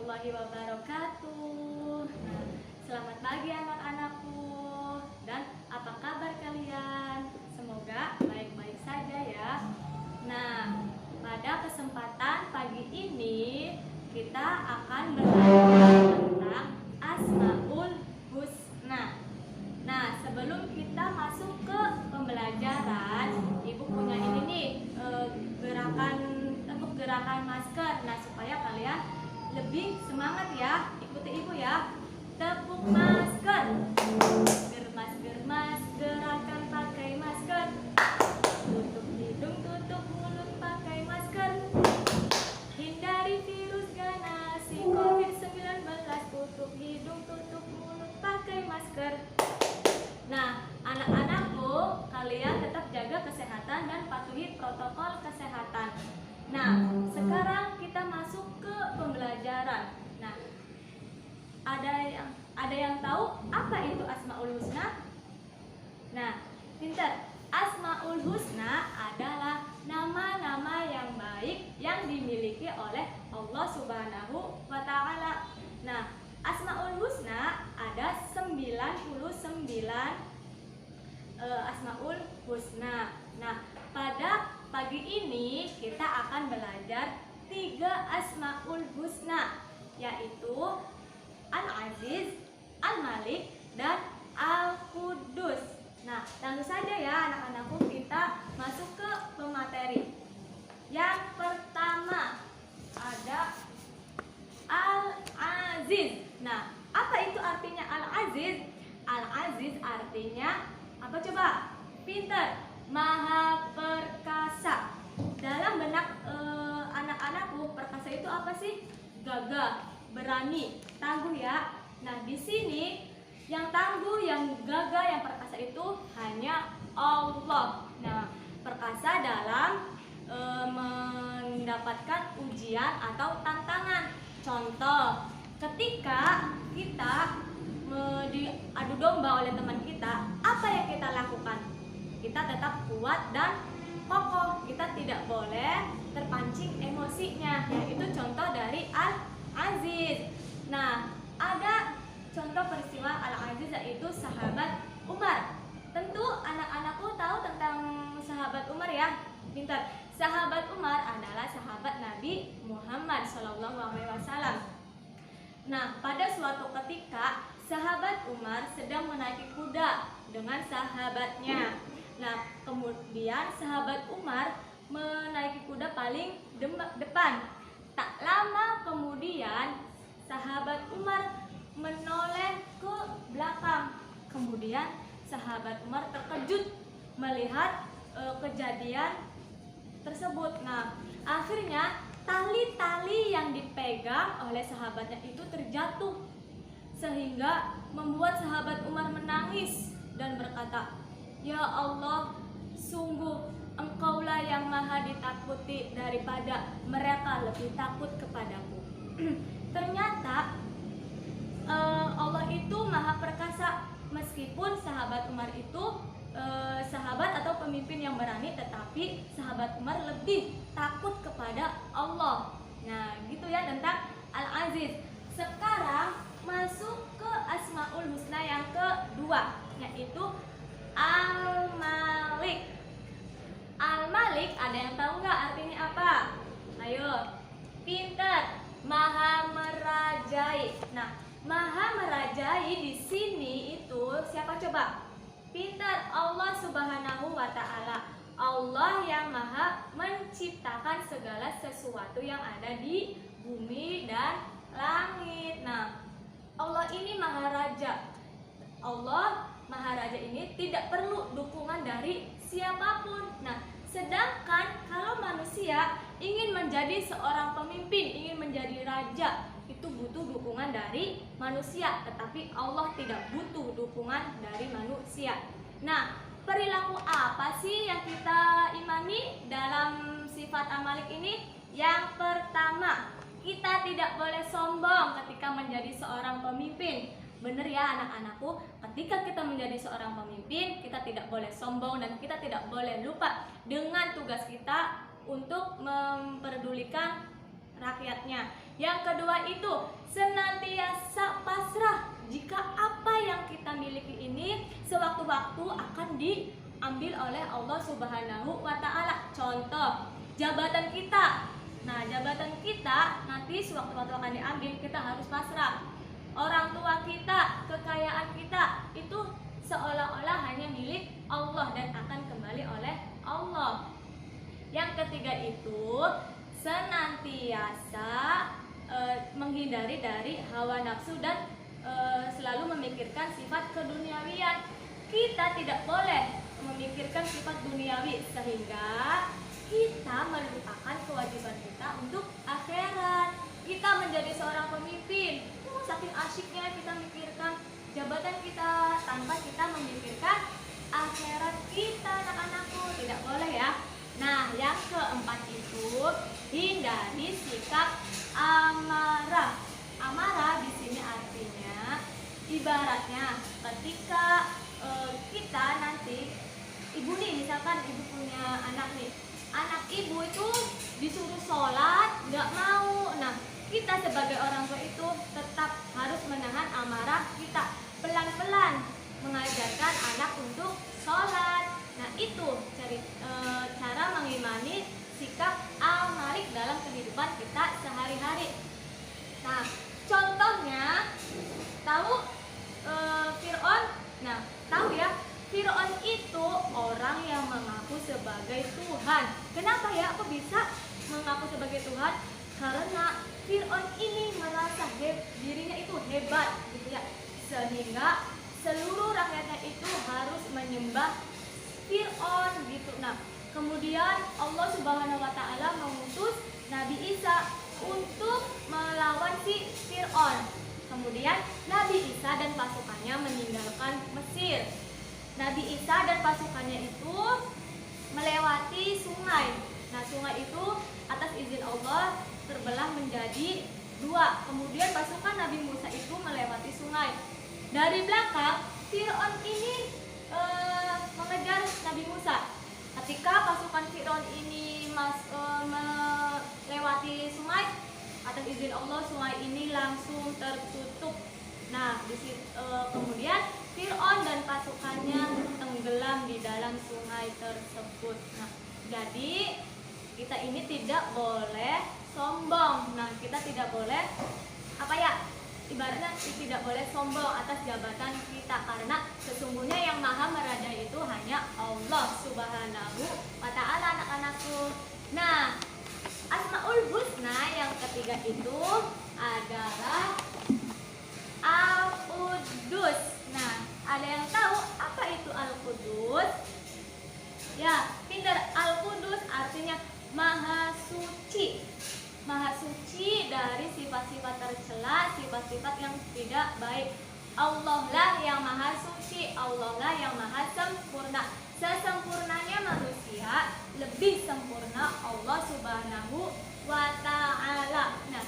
warahmatullahi wabarakatuh. Nah, selamat pagi anak-anakku. Dan apa kabar kalian? Semoga baik-baik saja ya. Nah, pada kesempatan pagi ini kita akan belajar tentang Asmaul Husna. Nah, sebelum kita masuk ke pembelajaran, Ibu punya ini nih, gerakan masker. Nah, supaya kalian lebih semangat ya, ikuti Ibu ya. Tepuk masker. Germas, germas, gerakan pakai masker. Tutup hidung, tutup mulut pakai masker. Hindari virus ganas si COVID-19. Tutup hidung, tutup mulut pakai masker. Nah, anak-anakku, kalian tetap jaga kesehatan dan patuhi protokol kesehatan. Nah, sekarang kita masuk ke pembelajaran. Nah, ada yang tahu apa itu Asmaul Husna? Nah, pintar. Asmaul Husna adalah nama-nama yang baik yang dimiliki oleh Allah Subhanahu wa Ta'ala. Nah, Asmaul Husna ada 99 Asmaul Husna. Nah, pada pagi ini kita akan belajar 3 Asmaul Husna, yaitu Al-Aziz, Al-Malik, dan Al-Quddus. Nah, langsung saja ya anak-anakku, kita masuk ke pemateri. Yang pertama ada Al-Aziz. Nah, apa itu artinya Al-Aziz? Al-Aziz artinya apa coba? Pinter, maha perkasa. Dalam benak anak-anakku, perkasa itu apa sih? Gagah, berani, tangguh ya. Nah, di sini yang tangguh, yang gagah, yang perkasa itu hanya Allah. Nah, perkasa dalam mendapatkan ujian atau tantangan. Contoh, ketika kita diadu domba oleh teman kita, apa yang kita lakukan? Kita tetap kuat dan kokoh. Kita tidak boleh terpancing emosinya. Ya, itu contoh dari Al-Aziz. Nah, ada contoh peristiwa Al-Aziz, yaitu sahabat Umar. Tentu anak-anakku tahu tentang sahabat Umar ya. Pintar. Sahabat Umar adalah sahabat Nabi Muhammad SAW. Nah, pada suatu ketika sahabat Umar sedang menaiki kuda dengan sahabatnya. Nah, kemudian sahabat Umar menaiki kuda paling depan. Tak lama kemudian sahabat Umar menoleh ke belakang. Kemudian sahabat Umar terkejut melihat kejadian tersebut. Nah, akhirnya tali-tali yang dipegang oleh sahabatnya itu terjatuh, sehingga membuat sahabat Umar menangis dan berkata, "Ya Allah, sungguh Engkaulah yang maha ditakuti daripada mereka lebih takut kepadaku." Ternyata Allah itu maha perkasa. Meskipun sahabat Umar itu sahabat atau pemimpin yang berani, tetapi sahabat Umar lebih takut kepada Allah. Nah, gitu ya tentang Al-Aziz. Sekarang masuk ke Asmaul Husna yang kedua, yaitu Al-Malik. Al-Malik, ada yang tahu nggak artinya apa? Ayo, pinter, maha merajai. Nah, maha merajai di sini itu siapa coba? Pintar, Allah Subhanahu wa Ta'ala. Allah yang maha menciptakan segala sesuatu yang ada di bumi dan langit. Nah, Allah ini maha raja. Allah maha raja ini tidak perlu dukungan dari siapapun. Nah, sedangkan kalau manusia ingin menjadi seorang pemimpin, ingin menjadi raja, itu butuh dukungan dari manusia, tetapi Allah tidak butuh dukungan dari manusia. Nah, perilaku apa sih yang kita imani dalam sifat Al-Malik ini? Yang pertama, kita tidak boleh sombong ketika menjadi seorang pemimpin. Bener ya anak-anakku, ketika kita menjadi seorang pemimpin, kita tidak boleh sombong dan kita tidak boleh lupa dengan tugas kita untuk memperdulikan rakyatnya. Yang kedua itu senantiasa pasrah jika apa yang kita miliki ini sewaktu-waktu akan diambil oleh Allah Subhanahu wa Ta'ala. Contoh, jabatan kita. Nah, jabatan kita nanti sewaktu-waktu akan diambil, kita harus pasrah. Orang tua kita, kekayaan kita itu seolah-olah hanya milik Allah dan akan kembali oleh Allah. Yang ketiga itu senantiasa menghindari dari hawa nafsu dan selalu memikirkan sifat keduniawian. Kita tidak boleh memikirkan sifat duniawi sehingga kita melupakan kewajiban kita untuk akhirat. Kita menjadi seorang pemimpin, saking asyiknya kita mikirkan jabatan kita tanpa kita memikirkan akhirat kita, anak-anakku. Tidak boleh ya. Nah, yang keempat itu hindari sikap amarah. Amarah di sini artinya ibaratnya ketika kita nanti ibu nih, misalkan ibu punya anak nih, anak ibu itu disuruh sholat nggak mau. Nah, kita sebagai orang tua itu tetap harus menahan amarah kita, pelan-pelan mengajarkan anak untuk sholat. Nah, itu cara mengimani sikap amalik dalam kehidupan kita sehari-hari. Nah, contohnya tahu Fir'aun. Nah, tahu ya, Fir'aun itu orang yang mengaku sebagai Tuhan. Kenapa ya aku bisa mengaku sebagai Tuhan? Karena Fir'aun ini merasa dirinya itu hebat gitu ya, sehingga seluruh rakyatnya itu harus menyembah Fir'aun gitu. Nah, kemudian Allah Subhanahu wa Ta'ala mengutus Nabi Isa untuk melawan si Fir'aun. Kemudian Nabi Isa dan pasukannya meninggalkan Mesir. Nabi Isa dan pasukannya itu melewati sungai. Nah, sungai itu atas izin Allah terbelah menjadi dua. Kemudian pasukan Nabi Musa itu melewati sungai. Dari belakang, Fir'aun ini mengejar Nabi Musa. Ketika pasukan Fir'aun ini melewati sungai, atas izin Allah sungai ini langsung tertutup. Nah, kemudian Fir'aun dan pasukannya tenggelam di dalam sungai tersebut. Nah, jadi kita ini tidak boleh sombong. Nah, kita tidak boleh ibaratnya tidak boleh sombong atas jabatan kita, karena sesungguhnya yang maha merajai itu hanya Allah Subhanahu wa Ta'ala, anak-anakku. Nah, Asmaul Husna yang ketiga itu adalah Al-Qudus. Nah, ada yang tahu apa itu Al-Qudus? Ya, pintar. Al-Qudus artinya maha suci. Maha suci dari sifat-sifat tercela, sifat-sifat yang tidak baik. Allah lah yang maha suci, Allah lah yang maha sempurna. Sesempurnanya manusia, lebih sempurna Allah Subhanahu wa Ta'ala. Nah,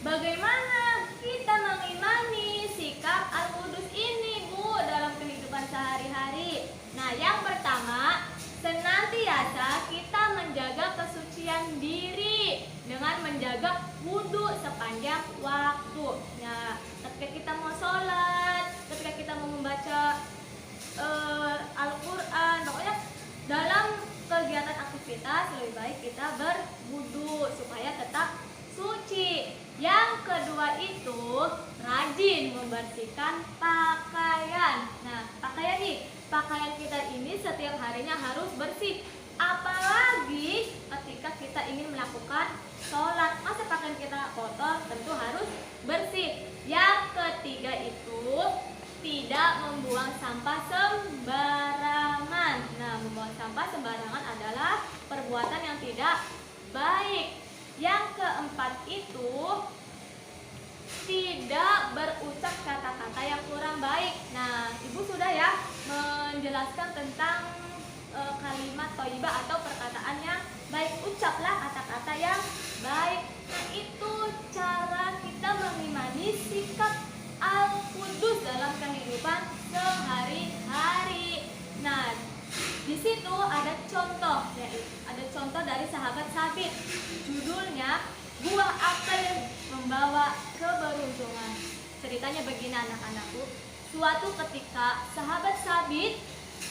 bagaimana kita mengimani sikap Al-Qudus ini, Bu, dalam kehidupan sehari-hari? Nah, yang pertama, senantiasa kita menjaga kesucian diri dengan menjaga wudhu sepanjang waktu. Nah, ketika kita mau sholat, ketika kita mau membaca Al-Quran, pokoknya dalam kegiatan aktivitas lebih baik kita berwudhu supaya tetap suci. Yang kedua itu rajin membersihkan pakaian. Nah, pakaian kita ini setiap harinya harus bersih. Apalagi ketika kita ingin melakukan sholat, masa pakaian kita kotor? Tentu harus bersih. Yang ketiga itu tidak membuang sampah sembarangan. Nah, membuang sampah sembarangan adalah perbuatan yang tidak baik. Yang keempat itu tidak berucap kata-kata yang kurang baik. Nah, Ibu sudah ya menjelaskan tentang kalimat thayyibah atau perkataan yang baik. Ucaplah kata-kata yang baik. Nah, itu cara kita mengimani sikap Al-Qudus dalam kehidupan sehari-hari. Nah, di situ ada contoh, yaitu ada contoh dari sahabat Sabit. Judulnya buah apel ceritanya begini anak-anakku. Suatu ketika sahabat Sabit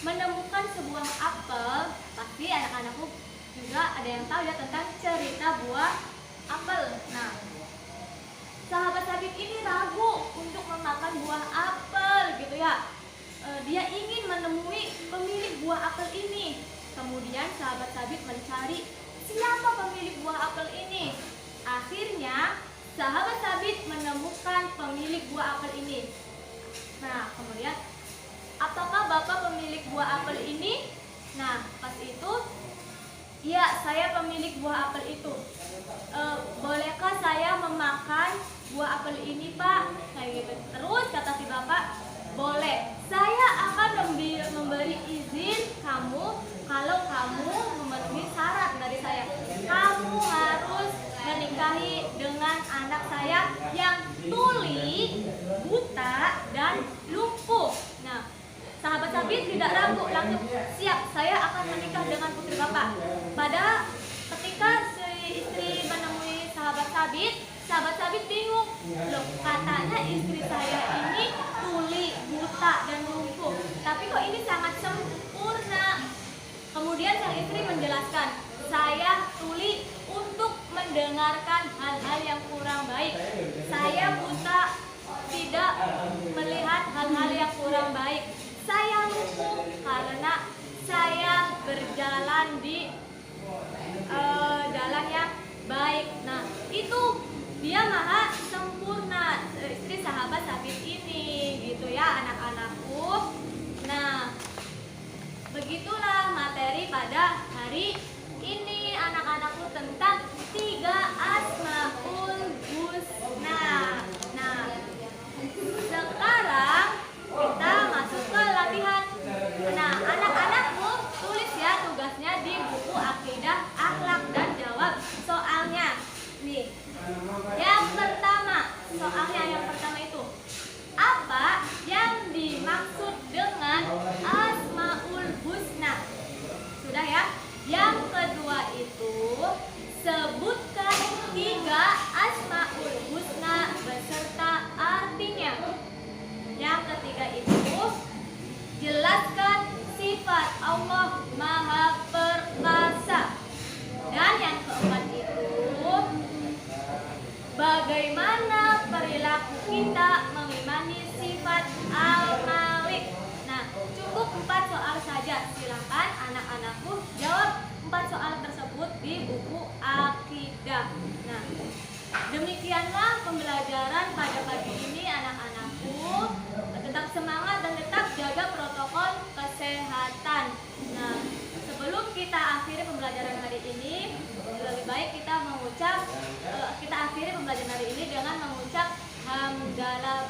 menemukan sebuah apel. Pasti anak-anakku juga ada yang tahu ya tentang cerita buah apel. Nah, sahabat Sabit ini ragu untuk memakan buah apel gitu ya. Dia ingin menemui pemilik buah apel ini. Kemudian sahabat Sabit mencari siapa pemilik buah apel ini. Akhirnya sahabat Sabit menemukan pemilik buah apel ini. Nah, kemudian apakah Bapak pemilik buah apel ini? Nah, pas itu, iya, saya pemilik buah apel itu. Bolehkah saya memakan buah apel ini, Pak? Kayak gitu. Terus kata si bapak, boleh. Saya akan memberi izin kamu kalau kamu memenuhi syarat dari saya. Kamu harus menikahi dengan anak saya yang tuli, buta, dan lumpuh. Nah, sahabat Sabit tidak ragu, langsung siap, saya akan menikah dengan putri bapak. Pada ketika si istri menemui sahabat Sabit bingung. Loh, katanya istri saya ini tuli, buta, dan lumpuh. Tapi kok ini sangat sempurna. Kemudian sang istri menjelaskan, saya tuli untuk mendengarkan hal-hal yang kurang baik. Saya buta, tidak melihat hal-hal yang kurang baik. Saya lumpuh karena saya berjalan di jalan yang baik. Nah, itu dia maha sempurna, istri sahabat Sabit ini, gitu ya anak-anakku. Nah, begitulah materi pada hari ini anak-anakku tentang 3 Asmaul Husna. Nah, sekarang kita masuk ke latihan. Nah, anak-anakku tulis ya tugasnya di buku akidah, akhlak, dan jawab soalnya. Nih, yang pertama, soalnya yang pertama itu apa yang dimaksud dengan Asmaul Husna? Sudah ya. Yang kedua itu sebutkan 3 Asmaul Husna beserta artinya. Yang ketiga itu jelaskan sifat Allah Maha Perkasa. Dan yang keempat itu bagaimana perilaku kita mengimani sifat Al-Malik. Nah, cukup 4 soal saja. Silakan anak-anakku jawab 4 soal tersebut di buku akidah. Nah, demikianlah pembelajaran pada pagi ini anak-anakku. Tetap semangat dan tetap jaga protokol kesehatan. Nah, sebelum kita akhiri pembelajaran hari ini, lebih baik kita akhiri pembelajaran hari ini dengan mengucap hamdalah.